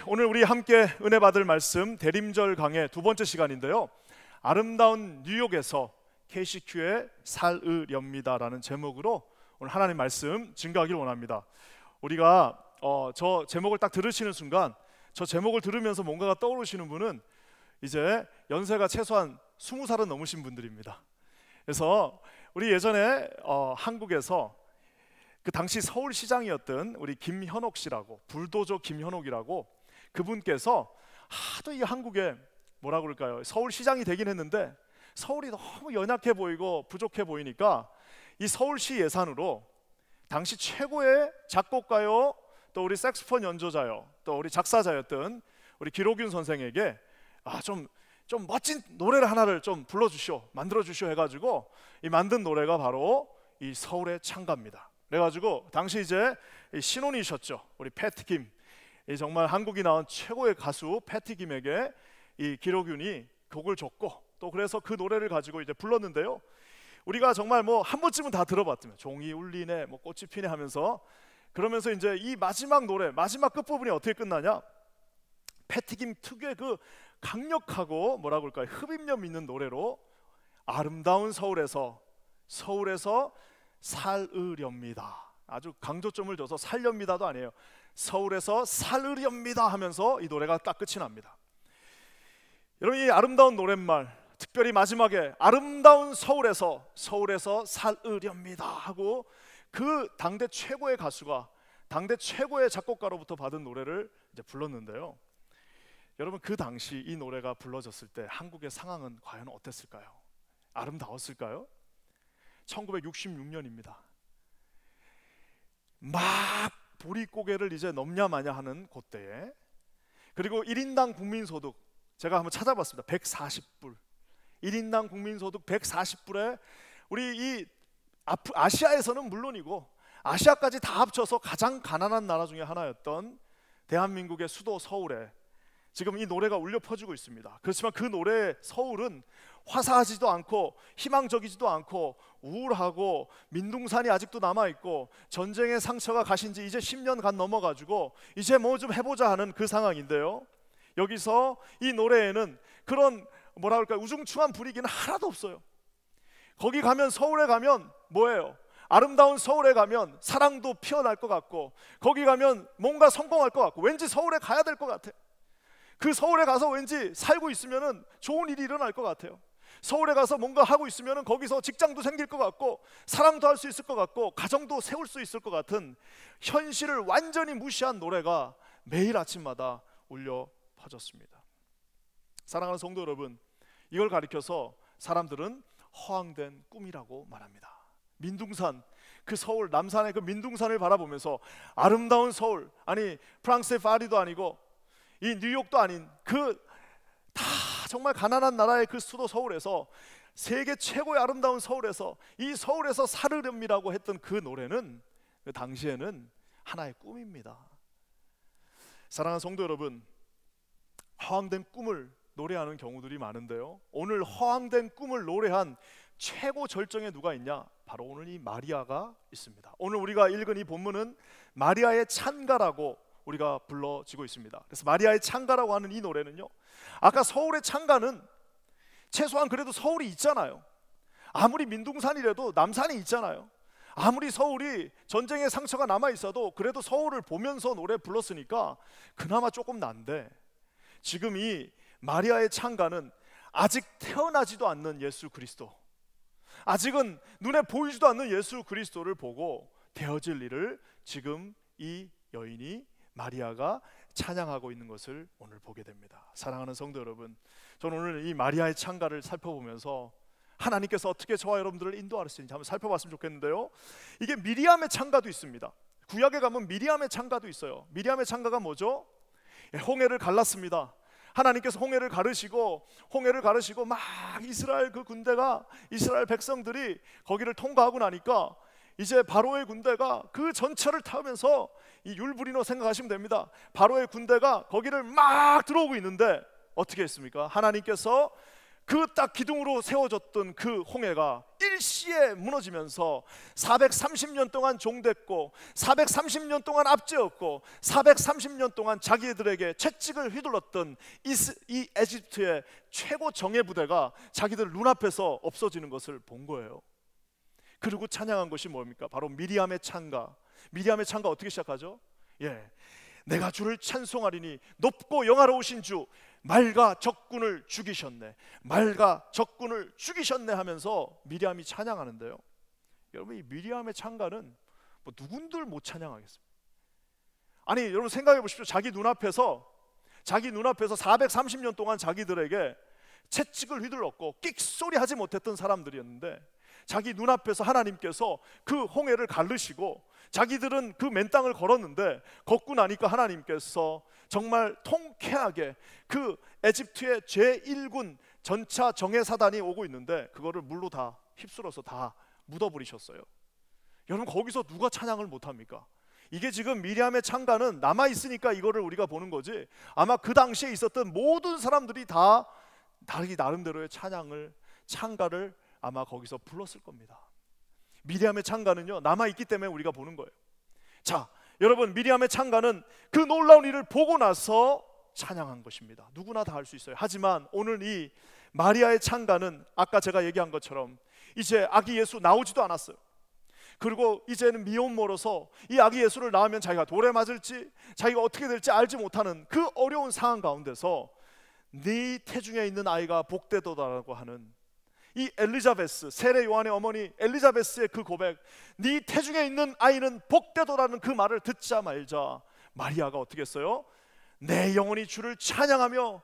오늘 우리 함께 은혜 받을 말씀 대림절 강의 두 번째 시간인데요. 아름다운 뉴욕에서 KCQ에 살으렵니다라는 제목으로 오늘 하나님 말씀 증거하기를 원합니다. 우리가 저 제목을 딱 들으시는 순간 저 제목을 들으면서 뭔가가 떠오르시는 분은 이제 연세가 최소한 20살은 넘으신 분들입니다. 그래서 우리 예전에 한국에서 그 당시 서울시장이었던 우리 김현옥 씨라고, 불도저 김현옥이라고, 그분께서 하도 이 한국에 뭐라 그럴까요? 서울시장이 되긴 했는데 서울이 너무 연약해 보이고 부족해 보이니까 이 서울시 예산으로 당시 최고의 작곡가요, 또 우리 색소폰 연주자요, 또 우리 작사자였던 우리 기록윤 선생에게 좀 멋진 노래를 하나를 좀 불러주시오, 만들어주시오 해가지고 이 만든 노래가 바로 이 서울의 창가입니다. 그래가지고 당시 이제 신혼이셨죠, 우리 패티 김, 정말 한국이 낳은 최고의 가수 패티 김에게 이 기록윤이 곡을 줬고, 또 그래서 그 노래를 가지고 이제 불렀는데요. 우리가 정말 뭐 한 번쯤은 다 들어봤다면 종이 울리네, 뭐 꽃이 피네 하면서, 그러면서 이제 이 마지막 노래, 마지막 끝부분이 어떻게 끝나냐? 패티 김 특유의 그 강력하고 뭐라 그럴까요? 흡입력 있는 노래로 아름다운 서울에서 살으렵니다. 아주 강조점을 줘서 살렵니다도 아니에요. 서울에서 살으렵니다 하면서 이 노래가 딱 끝이 납니다. 여러분, 이 아름다운 노랫말, 특별히 마지막에 아름다운 서울에서 살으렵니다 하고 그 당대 최고의 가수가 당대 최고의 작곡가로부터 받은 노래를 이제 불렀는데요. 여러분, 그 당시 이 노래가 불러졌을 때 한국의 상황은 과연 어땠을까요? 아름다웠을까요? 1966년입니다. 막 보릿고개를 이제 넘냐 마냐 하는 그때에, 그리고 1인당 국민소득 제가 한번 찾아봤습니다. 140불. 1인당 국민소득 140불에 우리 이 아시아에서는 물론이고 아시아까지 다 합쳐서 가장 가난한 나라 중에 하나였던 대한민국의 수도 서울에 지금 이 노래가 울려 퍼지고 있습니다. 그렇지만 그 노래의 서울은 화사하지도 않고 희망적이지도 않고 우울하고 민둥산이 아직도 남아있고 전쟁의 상처가 가신 지 이제 10년 간 넘어가지고 이제 뭐 좀 해보자 하는 그 상황인데요. 여기서 이 노래에는 그런 뭐라 그럴까요? 우중충한 분위기는 하나도 없어요. 거기 가면, 서울에 가면 뭐예요? 아름다운 서울에 가면 사랑도 피어날 것 같고, 거기 가면 뭔가 성공할 것 같고, 왠지 서울에 가야 될 것 같아요. 그 서울에 가서 왠지 살고 있으면 좋은 일이 일어날 것 같아요. 서울에 가서 뭔가 하고 있으면 거기서 직장도 생길 것 같고, 사랑도 할 수 있을 것 같고, 가정도 세울 수 있을 것 같은 현실을 완전히 무시한 노래가 매일 아침마다 울려 퍼졌습니다. 사랑하는 성도 여러분, 이걸 가리켜서 사람들은 허황된 꿈이라고 말합니다. 민둥산, 그 서울 남산의 그 민둥산을 바라보면서 아름다운 서울, 아니 프랑스의 파리도 아니고 이 뉴욕도 아닌 그 다 정말 가난한 나라의 그 수도 서울에서, 세계 최고의 아름다운 서울에서, 이 서울에서 살으렵니라고 했던 그 노래는 그 당시에는 하나의 꿈입니다. 사랑하는 성도 여러분, 허황된 꿈을 노래하는 경우들이 많은데요, 오늘 허황된 꿈을 노래한 최고 절정에 누가 있냐? 바로 오늘 이 마리아가 있습니다. 오늘 우리가 읽은 이 본문은 마리아의 찬가라고 우리가 불러지고 있습니다. 그래서 마리아의 찬가라고 하는 이 노래는요, 아까 서울의 찬가는 최소한 그래도 서울이 있잖아요. 아무리 민둥산이라도 남산이 있잖아요. 아무리 서울이 전쟁의 상처가 남아있어도 그래도 서울을 보면서 노래 불렀으니까 그나마 조금 난데, 지금 이 마리아의 찬가는 아직 태어나지도 않는 예수 그리스도, 아직은 눈에 보이지도 않는 예수 그리스도를 보고 되어질 일을 지금 이 여인이 마리아가 찬양하고 있는 것을 오늘 보게 됩니다. 사랑하는 성도 여러분, 저는 오늘 이 마리아의 찬가를 살펴보면서 하나님께서 어떻게 저와 여러분들을 인도할 수 있는지 한번 살펴봤으면 좋겠는데요, 이게 미리암의 찬가도 있습니다. 구약에 가면 미리암의 찬가도 있어요. 미리암의 찬가가 뭐죠? 홍해를 갈랐습니다. 하나님께서 홍해를 가르시고 막 이스라엘 그 군대가, 이스라엘 백성들이 거기를 통과하고 나니까 이제 바로의 군대가 그 전철을 타면서, 이 율브리노 생각하시면 됩니다. 바로의 군대가 거기를 막 들어오고 있는데 어떻게 했습니까? 하나님께서 그 딱 기둥으로 세워졌던 그 홍해가 일시에 무너지면서 430년 동안 종됐고 430년 동안 압제였고 430년 동안 자기들에게 채찍을 휘둘렀던 이 에집트의 최고 정예 부대가 자기들 눈앞에서 없어지는 것을 본 거예요. 그리고 찬양한 것이 뭡니까? 바로 미리암의 찬가. 미리암의 찬가 어떻게 시작하죠? 내가 주를 찬송하리니 높고 영화로우신 주, 말과 적군을 죽이셨네, 말과 적군을 죽이셨네 하면서 미리암이 찬양하는데요, 여러분 이 미리암의 찬가는 뭐 누군들 못 찬양하겠습니까? 아니 여러분 생각해 보십시오. 자기 눈앞에서 430년 동안 자기들에게 채찍을 휘둘렀고 끽소리 하지 못했던 사람들이었는데 자기 눈앞에서 하나님께서 그 홍해를 가르시고 자기들은 그 맨 땅을 걸었는데 걷고 나니까 하나님께서 정말 통쾌하게 그 에집트의 제1군 전차 정예사단이 오고 있는데 그거를 물로 다 휩쓸어서 다 묻어버리셨어요. 여러분 거기서 누가 찬양을 못합니까? 이게 지금 미리암의 찬가는 남아있으니까 이거를 우리가 보는 거지, 아마 그 당시에 있었던 모든 사람들이 다 자기 나름대로의 찬가를 아마 거기서 불렀을 겁니다. 미리암의 찬가는요 남아있기 때문에 우리가 보는 거예요. 자 여러분, 미리암의 찬가는 그 놀라운 일을 보고 나서 찬양한 것입니다. 누구나 다 할 수 있어요. 하지만 오늘 이 마리아의 찬가는 아까 제가 얘기한 것처럼 이제 아기 예수 나오지도 않았어요. 그리고 이제는 미혼모로서 이 아기 예수를 낳으면 자기가 돌에 맞을지 자기가 어떻게 될지 알지 못하는 그 어려운 상황 가운데서 네 태중에 있는 아이가 복되도다라고 하는 이 엘리자베스, 세례 요한의 어머니 엘리자베스의 그 고백, 네 태중에 있는 아이는 복되도라는 그 말을 듣자 말자 마리아가 어떻게 했어요? 내 영혼이 주를 찬양하며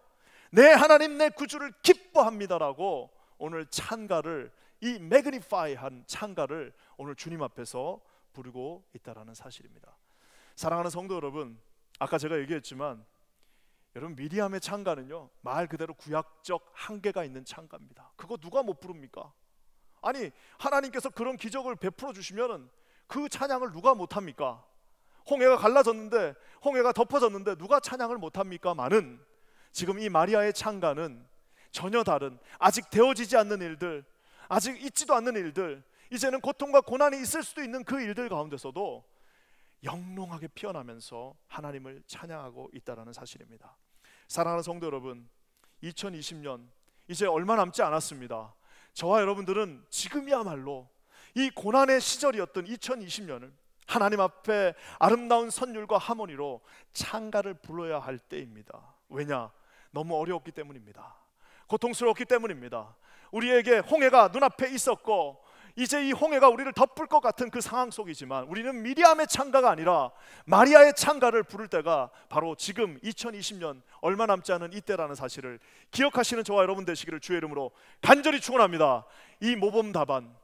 내 하나님 내 구주를 기뻐합니다라고 오늘 찬가를, 이 매그니파이한 찬가를 오늘 주님 앞에서 부르고 있다라는 사실입니다. 사랑하는 성도 여러분, 아까 제가 얘기했지만 여러분 미리암의 찬가는요 말 그대로 구약적 한계가 있는 찬가입니다. 그거 누가 못 부릅니까? 아니 하나님께서 그런 기적을 베풀어 주시면 그 찬양을 누가 못합니까? 홍해가 갈라졌는데, 홍해가 덮어졌는데 누가 찬양을 못합니까? 많은 지금 이 마리아의 찬가는 전혀 다른, 아직 되어지지 않는 일들, 아직 있지도 않는 일들, 이제는 고통과 고난이 있을 수도 있는 그 일들 가운데서도 영롱하게 피어나면서 하나님을 찬양하고 있다는 사실입니다. 사랑하는 성도 여러분, 2020년 이제 얼마 남지 않았습니다. 저와 여러분들은 지금이야말로 이 고난의 시절이었던 2020년을 하나님 앞에 아름다운 선율과 하모니로 찬가를 불러야 할 때입니다. 왜냐? 너무 어려웠기 때문입니다. 고통스러웠기 때문입니다. 우리에게 홍해가 눈앞에 있었고 이제 이 홍해가 우리를 덮을 것 같은 그 상황 속이지만 우리는 미리암의 찬가가 아니라 마리아의 찬가를 부를 때가 바로 지금 2020년 얼마 남지 않은 이때라는 사실을 기억하시는 저와 여러분 되시기를 주의 이름으로 간절히 축원합니다. 이 모범 답안,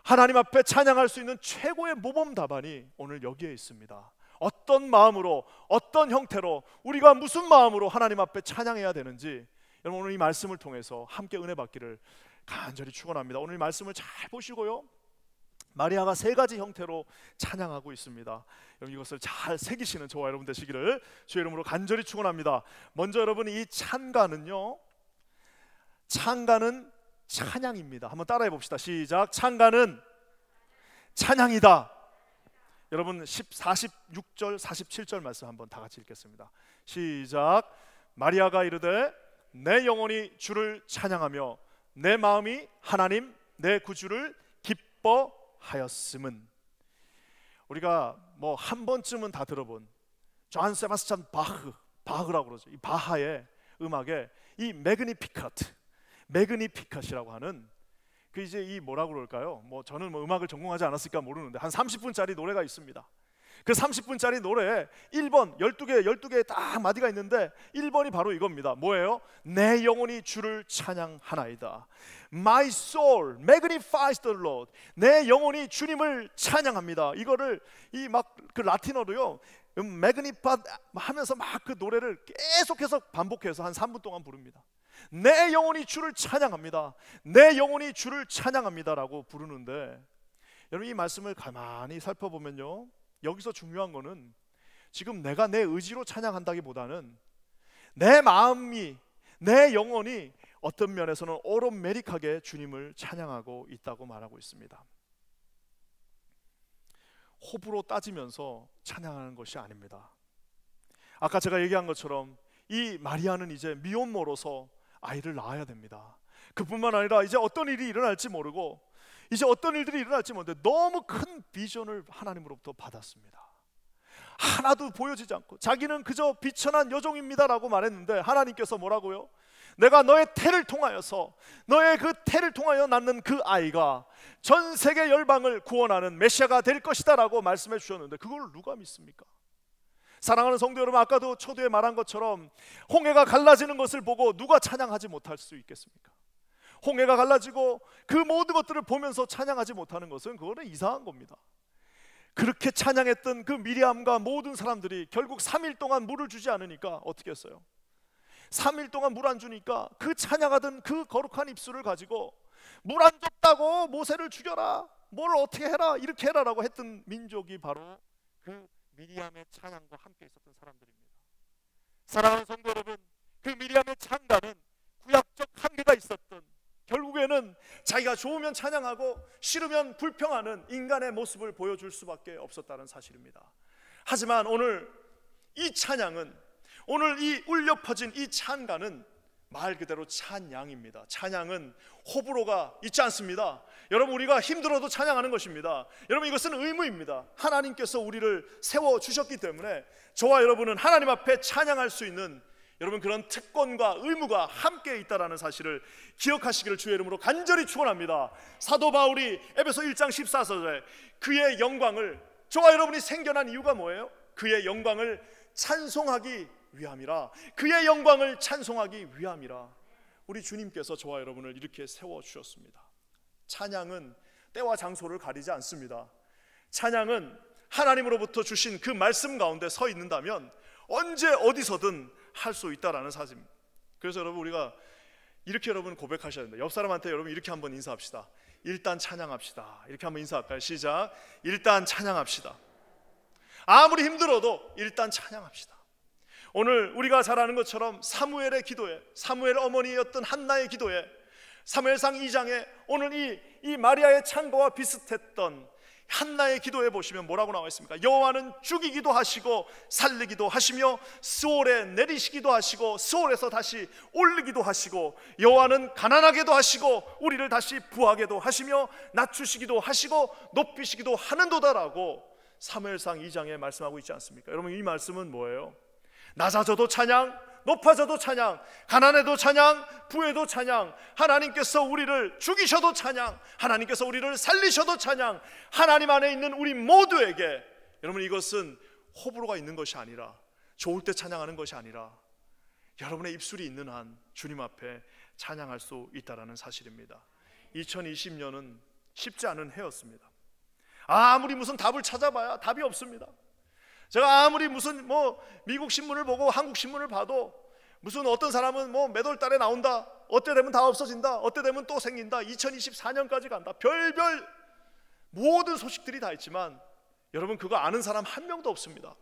하나님 앞에 찬양할 수 있는 최고의 모범 답안이 오늘 여기에 있습니다. 어떤 마음으로, 어떤 형태로, 우리가 무슨 마음으로 하나님 앞에 찬양해야 되는지 여러분 오늘 이 말씀을 통해서 함께 은혜 받기를 간절히 축원합니다. 오늘 이 말씀을 잘 보시고요, 마리아가 세 가지 형태로 찬양하고 있습니다. 여러분 이것을 잘 새기시는 저와 여러분 되시기를 주의 이름으로 간절히 축원합니다. 먼저 여러분, 이 찬가는요, 찬가는 찬양입니다. 한번 따라해 봅시다. 시작. 찬가는 찬양이다. 여러분 46절 47절 말씀 한번 다 같이 읽겠습니다. 시작. 마리아가 이르되 내 영혼이 주를 찬양하며 내 마음이 하나님 내 구주를 기뻐하였음은. 우리가 뭐 한 번쯤은 다 들어본 조한 세바스찬 바흐라고 그러죠. 이 바하의 음악에 이 매그니피카트이라고 하는 그 이제 이 뭐라고 그럴까요? 뭐 저는 뭐 음악을 전공하지 않았으니까 모르는데 한 30분짜리 노래가 있습니다. 그 30분짜리 노래에 1번 12개 딱 마디가 있는데 1번이 바로 이겁니다. 뭐예요? 내 영혼이 주를 찬양하나이다. My soul magnifies the Lord. 내 영혼이 주님을 찬양합니다. 이거를 이 막 그 라틴어로요 매그니파 하면서 막 그 노래를 계속해서 반복해서 한 3분 동안 부릅니다. 내 영혼이 주를 찬양합니다. 내 영혼이 주를 찬양합니다라고 부르는데, 여러분 이 말씀을 가만히 살펴보면요, 여기서 중요한 거는 지금 내가 내 의지로 찬양한다기보다는 내 마음이, 내 영혼이 어떤 면에서는 오롯매릭하게 주님을 찬양하고 있다고 말하고 있습니다. 호불호 따지면서 찬양하는 것이 아닙니다. 아까 제가 얘기한 것처럼 이 마리아는 이제 미혼모로서 아이를 낳아야 됩니다. 그뿐만 아니라 이제 어떤 일이 일어날지 모르고 이제 어떤 일들이 일어날지 모르는데 너무 큰 비전을 하나님으로부터 받았습니다. 하나도 보여지지 않고 자기는 그저 비천한 여종입니다라고 말했는데 하나님께서 뭐라고요? 내가 너의 태를 통하여서 너의 그 태를 통하여 낳는 그 아이가 전 세계 열방을 구원하는 메시아가 될 것이다 라고 말씀해 주셨는데 그걸 누가 믿습니까? 사랑하는 성도 여러분, 아까도 초두에 말한 것처럼 홍해가 갈라지는 것을 보고 누가 찬양하지 못할 수 있겠습니까? 홍해가 갈라지고 그 모든 것들을 보면서 찬양하지 못하는 것은 그거는 이상한 겁니다. 그렇게 찬양했던 그 미리암과 모든 사람들이 결국 3일 동안 물을 주지 않으니까 어떻게 했어요? 3일 동안 물 안 주니까 그 찬양하던 그 거룩한 입술을 가지고 물 안 줬다고 모세를 죽여라, 뭘 어떻게 해라, 이렇게 해라 라고 했던 민족이 바로 그 미리암의 찬양과 함께 있었던 사람들입니다. 사랑하는 성도 여러분, 그 미리암의 찬가는 구약적 한계가 있었던, 결국에는 자기가 좋으면 찬양하고 싫으면 불평하는 인간의 모습을 보여줄 수밖에 없었다는 사실입니다. 하지만 오늘 이 찬양은, 오늘 이 울려 퍼진 이 찬가는 말 그대로 찬양입니다. 찬양은 호불호가 있지 않습니다. 여러분, 우리가 힘들어도 찬양하는 것입니다. 여러분, 이것은 의무입니다. 하나님께서 우리를 세워주셨기 때문에 저와 여러분은 하나님 앞에 찬양할 수 있는 여러분 그런 특권과 의무가 함께 있다는 사실을 기억하시기를 주의 이름으로 간절히 축원합니다. 사도 바울이 에베소 1장 14절에 그의 영광을, 저와 여러분이 생겨난 이유가 뭐예요? 그의 영광을 찬송하기 위함이라. 그의 영광을 찬송하기 위함이라. 우리 주님께서 저와 여러분을 이렇게 세워주셨습니다. 찬양은 때와 장소를 가리지 않습니다. 찬양은 하나님으로부터 주신 그 말씀 가운데 서 있는다면 언제 어디서든 할 수 있다라는 사실입니다. 그래서 여러분, 우리가 이렇게 여러분 고백하셔야 됩니다. 옆 사람한테 여러분 이렇게 한번 인사합시다. 일단 찬양합시다. 이렇게 한번 인사할까요? 시작. 일단 찬양합시다. 아무리 힘들어도 일단 찬양합시다. 오늘 우리가 잘 아는 것처럼 사무엘의 기도에, 사무엘 어머니였던 한나의 기도에, 사무엘상 2장에 오늘 이 마리아의 찬가와 비슷했던 한나의 기도에 보시면 뭐라고 나와 있습니까? 여호와는 죽이기도 하시고 살리기도 하시며 스올에 내리시기도 하시고 스올에서 다시 올리기도 하시고, 여호와는 가난하게도 하시고 우리를 다시 부하게도 하시며 낮추시기도 하시고 높이시기도 하는도다라고 사무엘상 2장에 말씀하고 있지 않습니까? 여러분, 이 말씀은 뭐예요? 낮아져도 찬양, 높아져도 찬양, 가난해도 찬양, 부해도 찬양, 하나님께서 우리를 죽이셔도 찬양, 하나님께서 우리를 살리셔도 찬양, 하나님 안에 있는 우리 모두에게, 여러분 이것은 호불호가 있는 것이 아니라, 좋을 때 찬양하는 것이 아니라 여러분의 입술이 있는 한 주님 앞에 찬양할 수 있다는 사실입니다. 2020년은 쉽지 않은 해였습니다. 아무리 무슨 답을 찾아봐야 답이 없습니다. 제가 아무리 무슨 미국 신문을 보고 한국 신문을 봐도 무슨 어떤 사람은 몇 월 달에 나온다, 어때 되면 다 없어진다, 어때 되면 또 생긴다, 2024년까지 간다, 별별 모든 소식들이 다 있지만 여러분, 그거 아는 사람 한 명도 없습니다.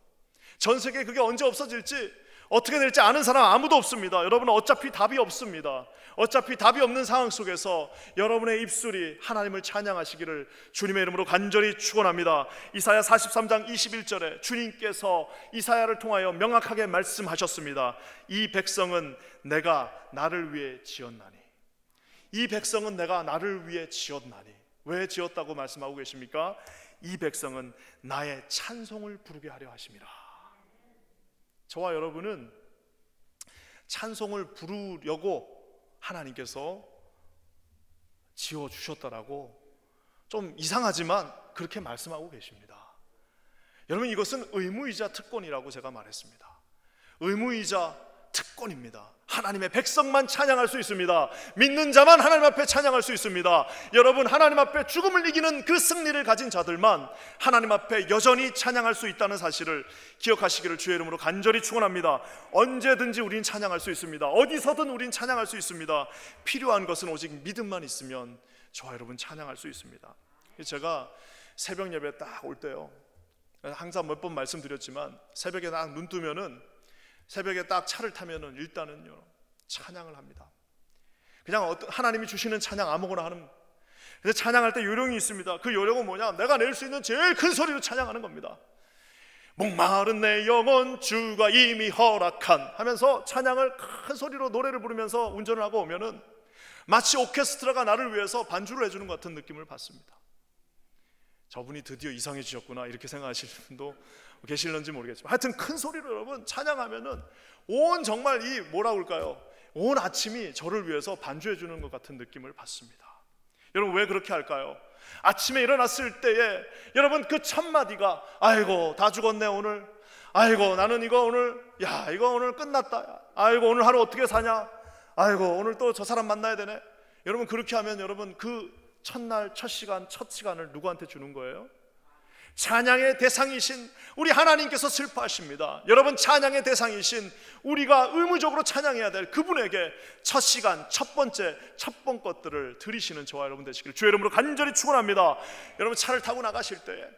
전 세계에 그게 언제 없어질지 어떻게 될지 아는 사람 아무도 없습니다. 여러분, 어차피 답이 없습니다. 어차피 답이 없는 상황 속에서 여러분의 입술이 하나님을 찬양하시기를 주님의 이름으로 간절히 축원합니다. 이사야 43장 21절에 주님께서 이사야를 통하여 명확하게 말씀하셨습니다. 이 백성은 내가 나를 위해 지었나니. 이 백성은 내가 나를 위해 지었나니. 왜 지었다고 말씀하고 계십니까? 이 백성은 나의 찬송을 부르게 하려 하심이라. 저와 여러분은 찬송을 부르려고 하나님께서 지어주셨다라고 좀 이상하지만 그렇게 말씀하고 계십니다. 여러분, 이것은 의무이자 특권이라고 제가 말했습니다. 의무이자 특권입니다. 하나님의 백성만 찬양할 수 있습니다. 믿는 자만 하나님 앞에 찬양할 수 있습니다. 여러분, 하나님 앞에 죽음을 이기는 그 승리를 가진 자들만 하나님 앞에 여전히 찬양할 수 있다는 사실을 기억하시기를 주의 이름으로 간절히 축원합니다. 언제든지 우린 찬양할 수 있습니다. 어디서든 우린 찬양할 수 있습니다. 필요한 것은 오직 믿음만 있으면 저와 여러분 찬양할 수 있습니다. 제가 새벽 예배 딱 올 때요, 항상 몇 번 말씀드렸지만 새벽에 딱 눈 뜨면은, 새벽에 딱 차를 타면은 일단은요 찬양을 합니다. 그냥 하나님이 주시는 찬양 아무거나 하는. 근데 찬양할 때 요령이 있습니다. 그 요령은 뭐냐? 내가 낼 수 있는 제일 큰 소리로 찬양하는 겁니다. 목마른 내 영혼 주가 이미 허락한 하면서 찬양을 큰 소리로 노래를 부르면서 운전을 하고 오면은 마치 오케스트라가 나를 위해서 반주를 해주는 것 같은 느낌을 받습니다. 저분이 드디어 이상해지셨구나 이렇게 생각하시는 분도 계실는지 모르겠지만, 하여튼 큰 소리로 여러분 찬양하면은 온 정말 이 뭐라고 할까요? 온 아침이 저를 위해서 반주해 주는 것 같은 느낌을 받습니다. 여러분 왜 그렇게 할까요? 아침에 일어났을 때에 여러분 그 첫 마디가 아이고 다 죽었네 오늘, 아이고 나는 이거 오늘, 야 이거 오늘 끝났다, 아이고 오늘 하루 어떻게 사냐, 아이고 오늘 또 저 사람 만나야 되네. 여러분 그렇게 하면 여러분 그 첫날 첫 시간을 누구한테 주는 거예요? 찬양의 대상이신 우리 하나님께서 슬퍼하십니다. 여러분 찬양의 대상이신 우리가 의무적으로 찬양해야 될 그분에게 첫 시간 첫 번 것들을 드리시는 저와 여러분 되시길 주의 이름으로 간절히 축원합니다. 여러분 차를 타고 나가실 때에,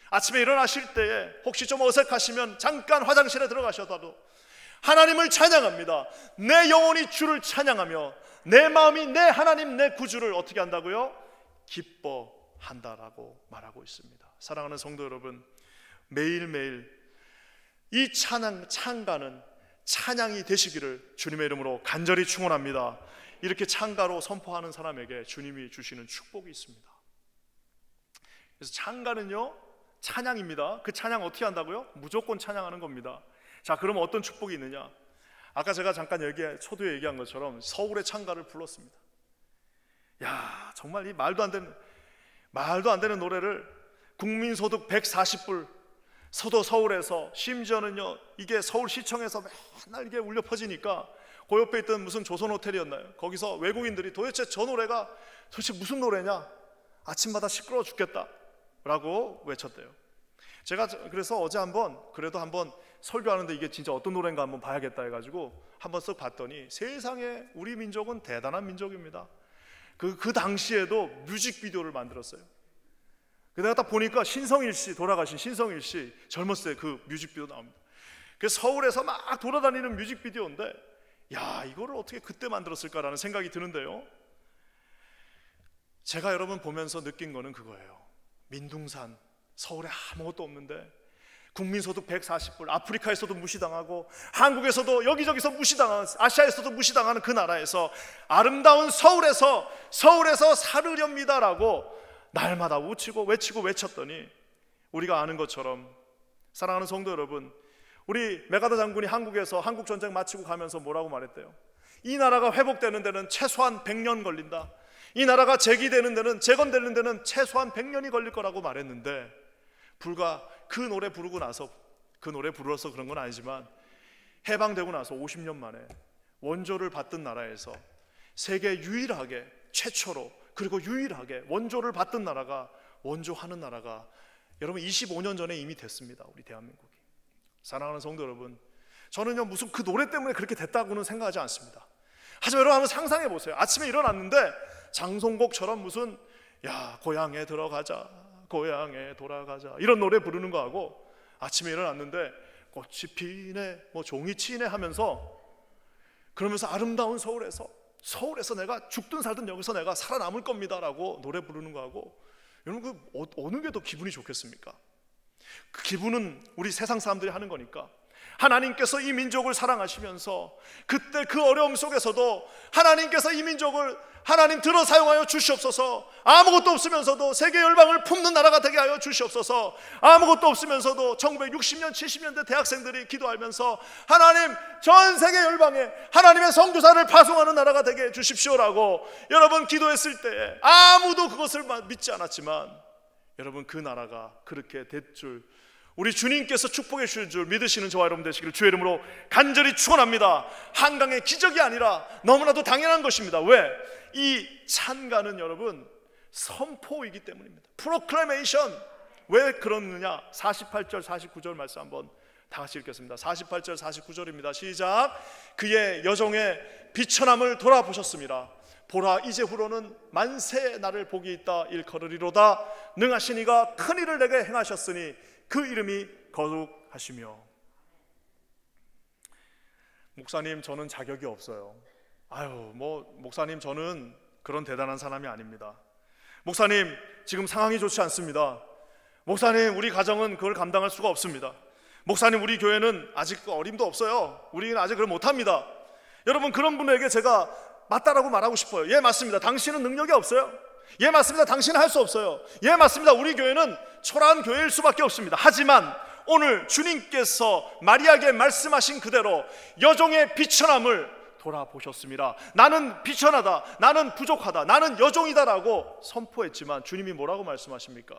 아침에 일어나실 때에 혹시 좀 어색하시면 잠깐 화장실에 들어가셔도 하나님을 찬양합니다. 내 영혼이 주를 찬양하며 내 마음이 내 하나님 내 구주를 어떻게 한다고요? 기뻐한다라고 말하고 있습니다. 사랑하는 성도 여러분, 매일매일 이 찬가는 찬양이 되시기를 주님의 이름으로 간절히 축원합니다. 이렇게 찬가로 선포하는 사람에게 주님이 주시는 축복이 있습니다. 그래서 찬가는요 찬양입니다. 그 찬양 어떻게 한다고요? 무조건 찬양하는 겁니다. 자, 그럼 어떤 축복이 있느냐? 아까 제가 잠깐 초두에 얘기한 것처럼 서울의 찬가를 불렀습니다. 야, 정말 이 말도 안 되는 노래를 국민소득 140불 서울에서, 심지어는요 이게 서울시청에서 맨날 이게 울려 퍼지니까 그 옆에 있던 무슨 조선호텔이었나요? 거기서 외국인들이 도대체 저 노래가 도대체 무슨 노래냐, 아침마다 시끄러워 죽겠다 라고 외쳤대요. 제가 그래서 어제 그래도 한번 설교하는데 이게 진짜 어떤 노래인가 한번 봐야겠다 해가지고 한번 쓱 봤더니 세상에 우리 민족은 대단한 민족입니다. 그 당시에도 뮤직비디오를 만들었어요. 내가 딱 보니까 돌아가신 신성일 씨 젊었을 때 그 뮤직비디오 나옵니다. 그래서 서울에서 막 돌아다니는 뮤직비디오인데, 야 이거를 어떻게 그때 만들었을까라는 생각이 드는데요, 제가 여러분 보면서 느낀 거는 그거예요. 민둥산 서울에 아무것도 없는데 국민소득 140불, 아프리카에서도 무시당하고 한국에서도 여기저기서 무시당하는, 아시아에서도 무시당하는 그 나라에서 아름다운 서울에서 살으렵니다라고 날마다 외치고 외쳤더니, 우리가 아는 것처럼 사랑하는 성도 여러분, 우리 메가더 장군이 한국에서 한국전쟁 마치고 가면서 뭐라고 말했대요? 이 나라가 회복되는 데는 최소한 100년 걸린다, 이 나라가 재건되는 데는 최소한 100년이 걸릴 거라고 말했는데, 불과 그 노래 부르고 나서, 그 노래 불러서 그런 건 아니지만 해방되고 나서 50년 만에 원조를 받던 나라에서 세계 유일하게 최초로 그리고 유일하게 원조를 받던 나라가, 원조하는 나라가 여러분 25년 전에 이미 됐습니다. 우리 대한민국이. 사랑하는 성도 여러분, 저는요 무슨 그 노래 때문에 그렇게 됐다고는 생각하지 않습니다. 하지만 여러분 한번 상상해 보세요. 아침에 일어났는데 장송곡처럼 무슨 야 고향에 들어가자, 고향에 돌아가자 이런 노래 부르는 거하고, 아침에 일어났는데 꽃이 피네 종이 치네 하면서, 그러면서 아름다운 서울에서 내가 죽든 살든 여기서 내가 살아남을 겁니다 라고 노래 부르는 거하고, 여러분 어느 게 더 기분이 좋겠습니까? 그 기분은 우리 세상 사람들이 하는 거니까, 하나님께서 이 민족을 사랑하시면서 그때 그 어려움 속에서도 하나님께서 이 민족을 하나님 들어 사용하여 주시옵소서, 아무것도 없으면서도 세계 열방을 품는 나라가 되게 하여 주시옵소서, 아무것도 없으면서도 1960년 70년대 대학생들이 기도하면서 하나님 전 세계 열방에 하나님의 선교사를 파송하는 나라가 되게 해 주십시오라고 여러분 기도했을 때에 아무도 그것을 믿지 않았지만, 여러분 그 나라가 그렇게 될 줄 우리 주님께서 축복해 주실 줄 믿으시는 저와 여러분 되시기를 주의 이름으로 간절히 축원합니다. 한강의 기적이 아니라 너무나도 당연한 것입니다. 왜? 이 찬가는 여러분 선포이기 때문입니다. 프로클레메이션. 왜 그러느냐? 48절 49절 말씀 한번 다 같이 읽겠습니다. 48절 49절입니다. 시작. 그의 여종의 비천함을 돌아보셨습니다. 보라 이제후로는 만세의 날을 복이 있다 일컬으리로다. 능하신 이가 큰 일을 내게 행하셨으니 그 이름이 거룩하시며. 목사님 저는 자격이 없어요. 아유, 목사님 저는 그런 대단한 사람이 아닙니다. 목사님 지금 상황이 좋지 않습니다. 목사님 우리 가정은 그걸 감당할 수가 없습니다. 목사님 우리 교회는 아직 어림도 없어요. 우리는 아직 그걸 못합니다. 여러분, 그런 분에게 제가 맞다라고 말하고 싶어요. 예, 맞습니다. 당신은 능력이 없어요. 예, 맞습니다. 당신은 할 수 없어요. 예, 맞습니다. 우리 교회는 초라한 교회일 수밖에 없습니다. 하지만 오늘 주님께서 마리아에게 말씀하신 그대로 여종의 비천함을 돌아보셨습니다. 나는 비천하다, 나는 부족하다, 나는 여종이다라고 선포했지만 주님이 뭐라고 말씀하십니까?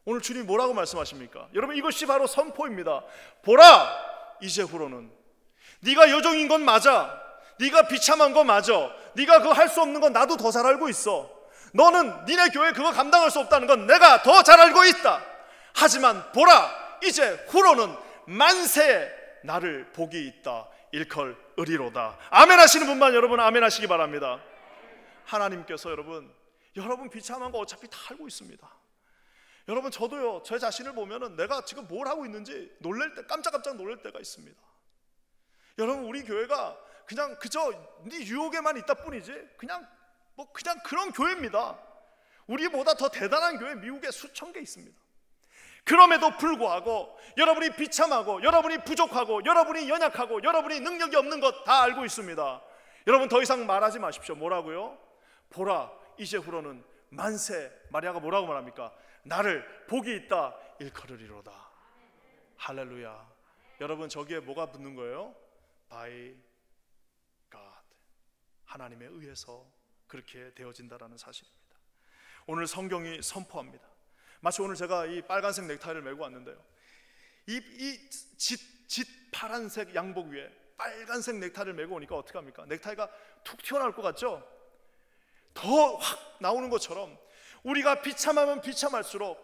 오늘 주님이 뭐라고 말씀하십니까? 여러분, 이것이 바로 선포입니다. 보라, 이제후로는 네가 여종인 건 맞아, 네가 비참한 건 맞아, 네가 그거 할 수 없는 건 나도 더 잘 알고 있어. 너는 니네 교회 그거 감당할 수 없다는 건 내가 더 잘 알고 있다. 하지만 보라, 이제 후로는 만세에 나를 복이 있다. 일컬 의리로다. 아멘 하시는 분만 여러분 아멘 하시기 바랍니다. 하나님께서 여러분 비참한 거 어차피 다 알고 있습니다. 여러분, 저도요, 제 자신을 보면은 내가 지금 뭘 하고 있는지 놀랄 때, 깜짝깜짝 놀랄 때가 있습니다. 여러분, 우리 교회가 그냥 그저 네 유혹에만 있다 뿐이지 그냥 그런 교회입니다. 우리보다 더 대단한 교회 미국에 수천 개 있습니다. 그럼에도 불구하고 여러분이 비참하고 여러분이 부족하고 여러분이 연약하고 여러분이 능력이 없는 것 다 알고 있습니다. 여러분, 더 이상 말하지 마십시오. 뭐라고요? 보라, 이제후로는 만세. 마리아가 뭐라고 말합니까? 나를 복이 있다 일컬으리로다. 할렐루야. 여러분, 저기에 뭐가 붙는 거예요? By God, 하나님에 의해서 그렇게 되어진다라는 사실입니다. 오늘 성경이 선포합니다. 마치 오늘 제가 이 빨간색 넥타이를 메고 왔는데요, 이 짙 파란색 양복 위에 빨간색 넥타이를 메고 오니까 어떻게 합니까? 넥타이가 툭 튀어나올 것 같죠? 더 확 나오는 것처럼 우리가 비참하면 비참할수록,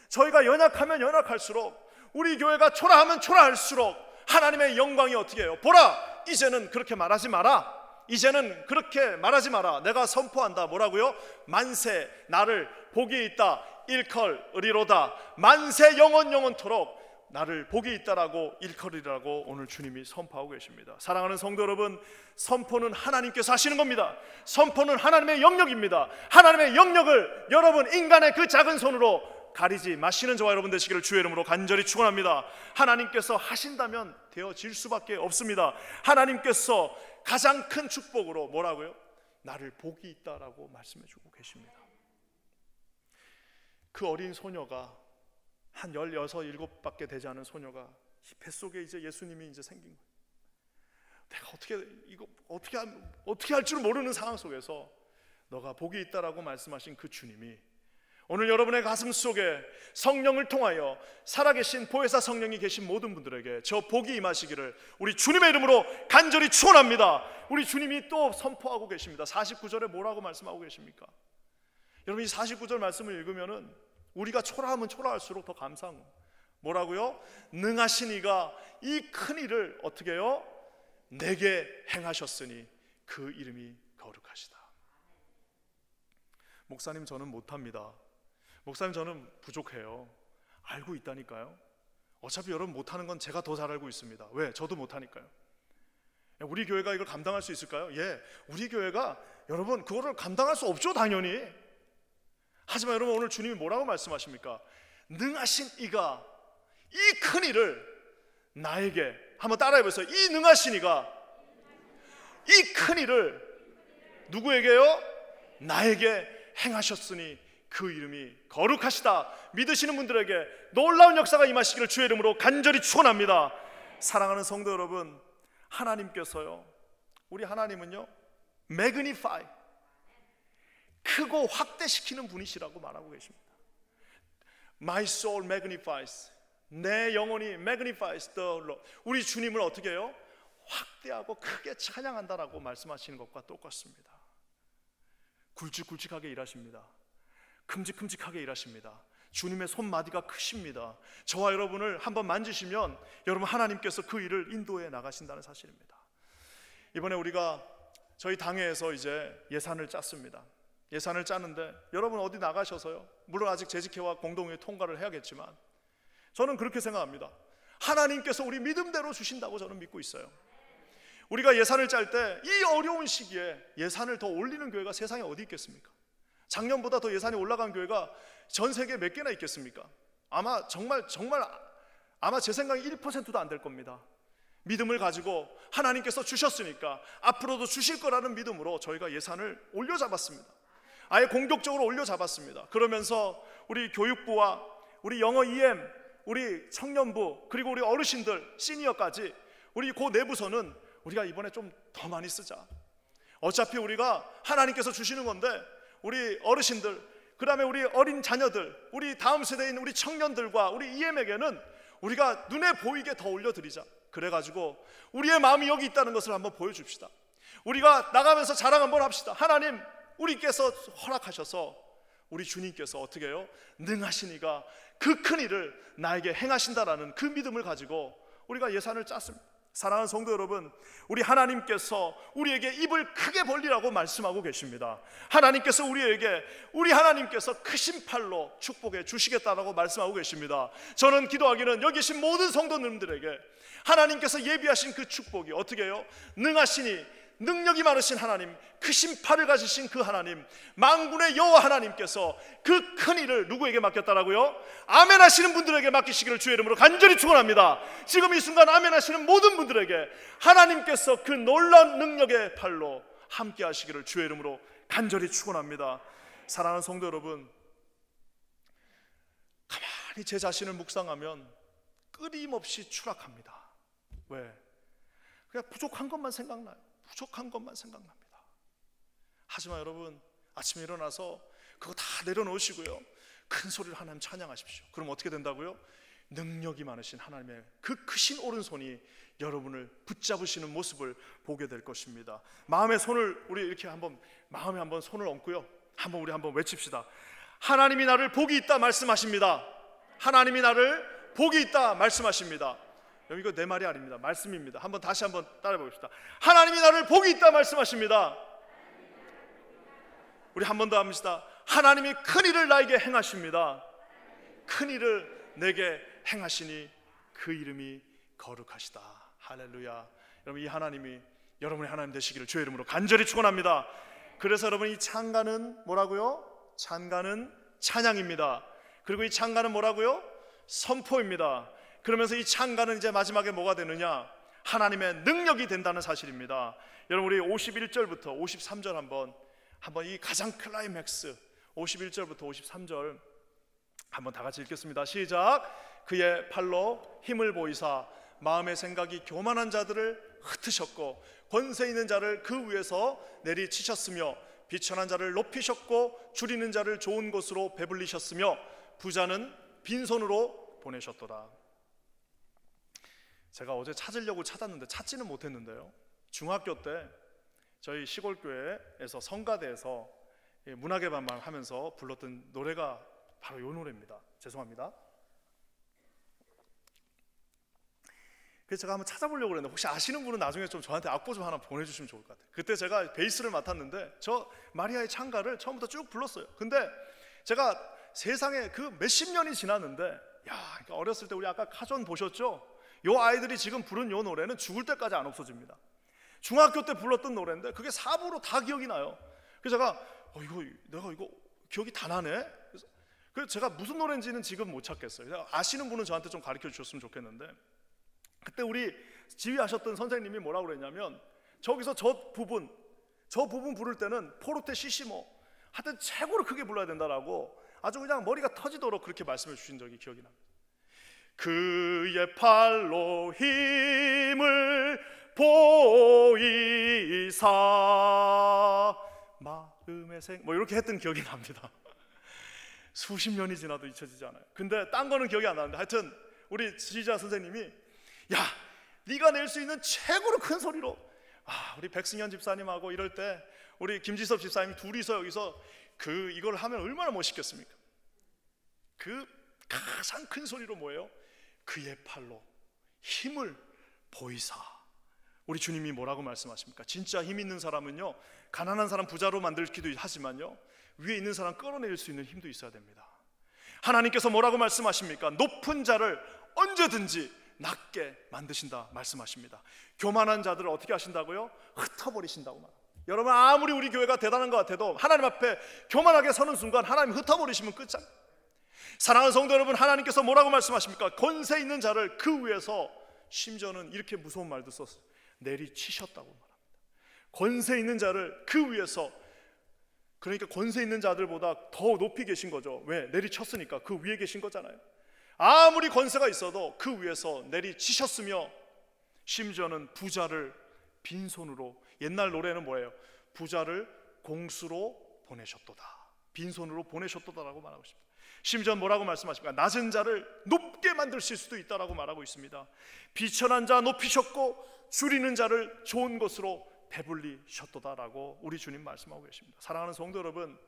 저희가 연약하면 연약할수록, 우리 교회가 초라하면 초라할수록 하나님의 영광이 어떻게 해요? 보라, 이제는 그렇게 말하지 마라. 이제는 그렇게 말하지 마라. 내가 선포한다. 뭐라고요? 만세, 나를 복이 있다 일컬 의리로다. 만세, 영원토록 나를 복이 있다라고 일컬이라고 오늘 주님이 선포하고 계십니다. 사랑하는 성도 여러분, 선포는 하나님께서 하시는 겁니다. 선포는 하나님의 영역입니다. 하나님의 영역을 여러분 인간의 그 작은 손으로 가리지 마시는 저와 여러분 되시기를 주의 이름으로 간절히 축원합니다. 하나님께서 하신다면 되어질 수밖에 없습니다. 하나님께서 가장 큰 축복으로 뭐라고요? 나를 복이 있다라고 말씀해 주고 계십니다. 그 어린 소녀가 한 16, 17밖에 되지 않은 소녀가 뱃속에 이제 예수님이 이제 생긴 거예요. 내가 어떻게 할 줄 모르는 상황 속에서 너가 복이 있다라고 말씀하신 그 주님이 오늘 여러분의 가슴 속에 성령을 통하여 살아계신 보혜사 성령이 계신 모든 분들에게 저 복이 임하시기를 우리 주님의 이름으로 간절히 축원합니다. 우리 주님이 또 선포하고 계십니다. 49절에 뭐라고 말씀하고 계십니까? 여러분, 이 49절 말씀을 읽으면은 우리가 초라하면 초라할수록 더 감사한 거예요. 뭐라고요? 능하신 이가 이 큰 일을 어떻게 해요? 내게 행하셨으니 그 이름이 거룩하시다. 목사님, 저는 못합니다. 목사님, 저는 부족해요. 알고 있다니까요. 어차피 여러분 못하는 건 제가 더 잘 알고 있습니다. 왜? 저도 못하니까요. 우리 교회가 이걸 감당할 수 있을까요? 예, 우리 교회가 여러분 그거를 감당할 수 없죠, 당연히. 하지만 여러분, 오늘 주님이 뭐라고 말씀하십니까? 능하신 이가 이 큰 일을 나에게, 한번 따라해보세요. 이 능하신 이가 이 큰 일을 누구에게요? 나에게 행하셨으니 그 이름이 거룩하시다. 믿으시는 분들에게 놀라운 역사가 임하시기를 주의 이름으로 간절히 축원합니다. 사랑하는 성도 여러분, 하나님께서요, 우리 하나님은요, magnify, 크고 확대시키는 분이시라고 말하고 계십니다. My soul magnifies, 내 영혼이 magnifies the Lord. 우리 주님을 어떻게 해요? 확대하고 크게 찬양한다라고 말씀하시는 것과 똑같습니다. 굵직굵직하게 일하십니다. 큼직큼직하게 일하십니다. 주님의 손마디가 크십니다. 저와 여러분을 한번 만지시면 여러분, 하나님께서 그 일을 인도해 나가신다는 사실입니다. 이번에 우리가 저희 당회에서 이제 예산을 짰습니다. 예산을 짜는데 여러분 어디 나가셔서요, 물론 아직 재직회와 공동회의 통과를 해야겠지만 저는 그렇게 생각합니다. 하나님께서 우리 믿음대로 주신다고 저는 믿고 있어요. 우리가 예산을 짤 때 이 어려운 시기에 예산을 더 올리는 교회가 세상에 어디 있겠습니까? 작년보다 더 예산이 올라간 교회가 전 세계에 몇 개나 있겠습니까? 아마 정말 아마 제 생각에 1%도 안 될 겁니다. 믿음을 가지고 하나님께서 주셨으니까 앞으로도 주실 거라는 믿음으로 저희가 예산을 올려잡았습니다. 아예 공격적으로 올려잡았습니다. 그러면서 우리 교육부와 우리 영어 EM, 우리 청년부, 그리고 우리 어르신들, 시니어까지 우리 그 내부서는 우리가 이번에 좀 더 많이 쓰자. 어차피 우리가 하나님께서 주시는 건데 우리 어르신들, 그 다음에 우리 어린 자녀들, 우리 다음 세대에 있는 우리 청년들과 우리 EM에게는 우리가 눈에 보이게 더 올려드리자. 그래가지고 우리의 마음이 여기 있다는 것을 한번 보여줍시다. 우리가 나가면서 자랑 한번 합시다. 하나님, 우리께서 허락하셔서 우리 주님께서 어떻게 해요? 능하시니가 그 큰 일을 나에게 행하신다라는 그 믿음을 가지고 우리가 예산을 짰습니다. 사랑하는 성도 여러분, 우리 하나님께서 우리에게 입을 크게 벌리라고 말씀하고 계십니다. 하나님께서 우리 하나님께서 크신 팔로 축복해 주시겠다라고 말씀하고 계십니다. 저는 기도하기는 여기 계신 모든 성도님들에게 하나님께서 예비하신 그 축복이 어떻게 해요? 능하시니, 능력이 많으신 하나님, 크신 팔을 가지신 그 하나님, 만군의 여호와 하나님께서 그 큰 일을 누구에게 맡겼다라고요? 아멘 하시는 분들에게 맡기시기를 주의 이름으로 간절히 축원합니다. 지금 이 순간 아멘 하시는 모든 분들에게 하나님께서 그 놀라운 능력의 팔로 함께 하시기를 주의 이름으로 간절히 축원합니다. 사랑하는 성도 여러분, 가만히 제 자신을 묵상하면 끊임없이 추락합니다. 왜? 그냥 부족한 것만 생각나요. 부족한 것만 생각납니다. 하지만 여러분, 아침에 일어나서 그거 다 내려놓으시고요, 큰 소리로 하나님 찬양하십시오. 그럼 어떻게 된다고요? 능력이 많으신 하나님의 그 크신 오른손이 여러분을 붙잡으시는 모습을 보게 될 것입니다. 마음에 손을 우리 이렇게 마음에 한번 손을 얹고요, 우리 한번 외칩시다. 하나님이 나를 복이 있다 말씀하십니다. 하나님이 나를 복이 있다 말씀하십니다. 이거 내 말이 아닙니다. 말씀입니다. 다시 한번 따라해 봅시다. 하나님이 나를 복이 있다 말씀하십니다. 우리 한 번 더 합시다. 하나님이 큰 일을 나에게 행하십니다. 큰 일을 내게 행하시니 그 이름이 거룩하시다. 할렐루야. 여러분, 이 하나님이 여러분의 하나님 되시기를 주의 이름으로 간절히 축원합니다. 그래서 여러분, 이 찬가는 뭐라고요? 찬가는 찬양입니다. 그리고 이 찬가는 뭐라고요? 선포입니다. 그러면서 이 찬가는 이제 마지막에 뭐가 되느냐? 하나님의 능력이 된다는 사실입니다. 여러분, 우리 51절부터 53절 한번 이 가장 클라이맥스 51절부터 53절 한번 다 같이 읽겠습니다. 시작. 그의 팔로 힘을 보이사 마음의 생각이 교만한 자들을 흩으셨고 권세 있는 자를 그 위에서 내리치셨으며 비천한 자를 높이셨고 줄이는 자를 좋은 곳으로 배불리셨으며 부자는 빈손으로 보내셨도다. 제가 어제 찾으려고 찾았는데 찾지는 못했는데요, 중학교 때 저희 시골교회에서 성가대에서 문학의 밤을 하면서 불렀던 노래가 바로 이 노래입니다. 죄송합니다. 그래서 제가 한번 찾아보려고 그랬는데 혹시 아시는 분은 나중에 좀 저한테 악보 좀 하나 보내주시면 좋을 것 같아요. 그때 제가 베이스를 맡았는데 저 마리아의 찬가를 처음부터 쭉 불렀어요. 근데 제가 세상에 그 몇십 년이 지났는데, 그러니까 어렸을 때 우리 아까 카존 보셨죠? 요 아이들이 지금 부른 요 노래는 죽을 때까지 안 없어집니다. 중학교 때 불렀던 노래인데 그게 사부로 다 기억이 나요. 그래서 제가 내가 이거 기억이 다 나네. 그래서 제가 무슨 노래인지는 지금 못 찾겠어요. 아시는 분은 저한테 좀 가르쳐 주셨으면 좋겠는데, 그때 우리 지휘하셨던 선생님이 뭐라고 그랬냐면, 저기서 저 부분 부를 때는 포르테 시시모 하여튼 최고로 크게 불러야 된다라고 아주 그냥 머리가 터지도록 그렇게 말씀해 주신 적이 기억이 납니다. 그의 팔로 힘을 보이사 마음의 이렇게 했던 기억이 납니다. 수십 년이 지나도 잊혀지지 않아요. 근데 딴 거는 기억이 안 나는데, 하여튼 우리 지휘자 선생님이 네가 낼 수 있는 최고로 큰 소리로, 우리 백승현 집사님하고 이럴 때 우리 김지섭 집사님이 둘이서 여기서 이걸 하면 얼마나 멋있겠습니까? 그 가장 큰 소리로 뭐예요? 그의 팔로 힘을 보이사. 우리 주님이 뭐라고 말씀하십니까? 진짜 힘 있는 사람은요, 가난한 사람 부자로 만들기도 하지만요, 위에 있는 사람 끌어내릴 수 있는 힘도 있어야 됩니다. 하나님께서 뭐라고 말씀하십니까? 높은 자를 언제든지 낮게 만드신다 말씀하십니다. 교만한 자들을 어떻게 하신다고요? 흩어버리신다고 말합니다. 여러분, 아무리 우리 교회가 대단한 것 같아도 하나님 앞에 교만하게 서는 순간 하나님 흩어버리시면 끝장. 사랑하는 성도 여러분, 하나님께서 뭐라고 말씀하십니까? 권세 있는 자를 그 위에서, 심지어는 이렇게 무서운 말도 썼어요. 내리치셨다고 말합니다. 권세 있는 자를 그 위에서, 그러니까 권세 있는 자들보다 더 높이 계신 거죠. 왜? 내리쳤으니까 그 위에 계신 거잖아요. 아무리 권세가 있어도 그 위에서 내리치셨으며, 심지어는 부자를 빈손으로, 옛날 노래는 뭐예요? 부자를 공수로 보내셨도다, 빈손으로 보내셨도다라고 말하고 있습니다. 심지어 뭐라고 말씀하십니까? 낮은 자를 높게 만드실 수도 있다라고 말하고 있습니다. 비천한 자 높이셨고 줄이는 자를 좋은 것으로 배불리셨도다라고 우리 주님 말씀하고 계십니다. 사랑하는 성도 여러분,